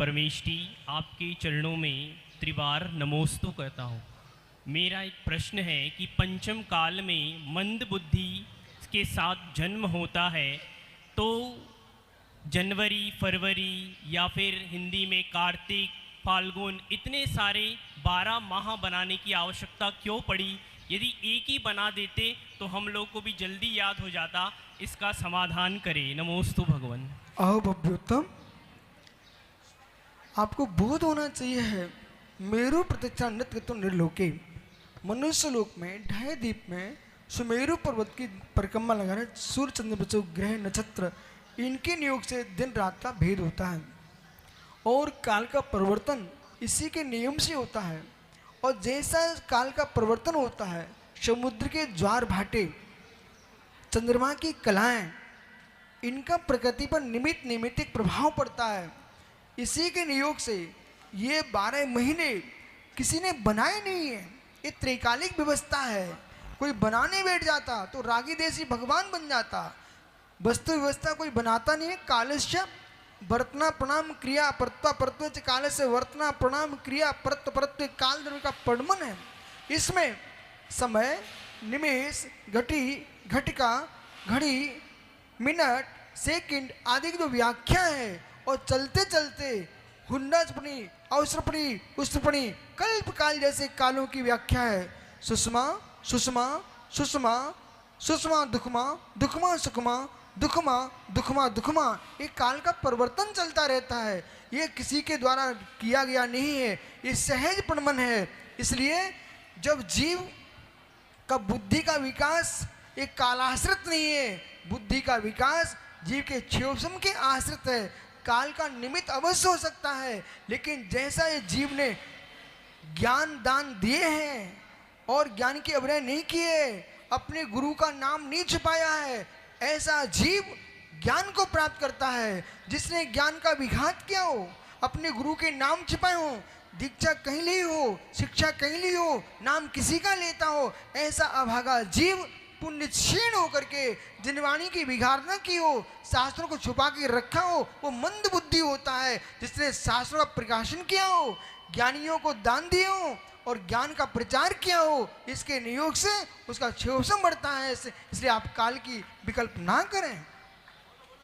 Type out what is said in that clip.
परमेष्टि आपके चरणों में त्रिवार नमोस्तु करता हूँ। मेरा एक प्रश्न है कि पंचम काल में मंद बुद्धि के साथ जन्म होता है तो जनवरी, फरवरी या फिर हिंदी में कार्तिक, फाल्गुन, इतने सारे 12 माह बनाने की आवश्यकता क्यों पड़ी? यदि एक ही बना देते तो हम लोग को भी जल्दी याद हो जाता। इसका समाधान करें। नमोस्तु भगवान। अहो भव्योत्तम, आपको बोध होना चाहिए है। मेरु प्रतीक्षा नृत्य तो निर्लोके, मनुष्य लोक में ढाई द्वीप में सुमेरु पर्वत की परिक्रमा लगाने सूर्य चंद्र बच्चों ग्रह नक्षत्र इनके नियोग से दिन रात का भेद होता है और काल का परिवर्तन इसी के नियम से होता है। और जैसा काल का परिवर्तन होता है, समुद्र के ज्वार भाटे, चंद्रमा की कलाएं, इनका प्रकृति पर निमित्त निमित्तिक प्रभाव पड़ता है। इसी के नियोग से ये 12 महीने किसी ने बनाए नहीं है। ये त्रैकालिक व्यवस्था है। कोई बनाने बैठ जाता तो रागी देसी भगवान बन जाता। वस्तु व्यवस्था कोई बनाता नहीं है। कालस्य वर्तना प्रणाम क्रिया परत्वा परत्व काल से वर्तना प्रणाम क्रिया परत्व परत्व काल द्रव्य का पड़मन है। इसमें समय, निमेष, घटी, घटिका, घड़ी, मिनट, सेकंड आदि की जो व्याख्या है और चलते चलते हुंडाचपणी, अवसरपणी, उष्णपणी, कल्पकाल जैसे कालों की व्याख्या है। सुषमा सुषमा सुषमा सुषमा दुखमा दुखमा सुखमा दुखमा दुखमा दुखमा, ये काल का परिवर्तन चलता रहता है। ये किसी के द्वारा किया गया नहीं है, ये सहज प्रमन है। इसलिए जब जीव का बुद्धि का विकास एक कालाश्रित नहीं है, बुद्धि का विकास जीव के क्षोभम के आश्रित है। काल का निमित्त अवश्य हो सकता है, लेकिन जैसा ये जीव ने ज्ञान दान दिए हैं और ज्ञान की अवनय नहीं किए, अपने गुरु का नाम नहीं छुपाया है, ऐसा जीव ज्ञान को प्राप्त करता है। जिसने ज्ञान का विघात किया हो, अपने गुरु के नाम छिपाए हो, दीक्षा कहीं ली हो, शिक्षा कहीं ली हो, नाम किसी का लेता हो, ऐसा अभागा जीव पुण्य क्षीण होकर के जिनवाणी की विघारना की हो, शास्त्रों को छुपा के रखा हो, वो मंद बुद्धि होता है। जिसने शास्त्रों का प्रकाशन किया हो, ज्ञानियों को दान दिए हो और ज्ञान का प्रचार किया हो, इसके नियोग से उसका क्षोभम बढ़ता है। इसलिए आप काल की विकल्प ना करें।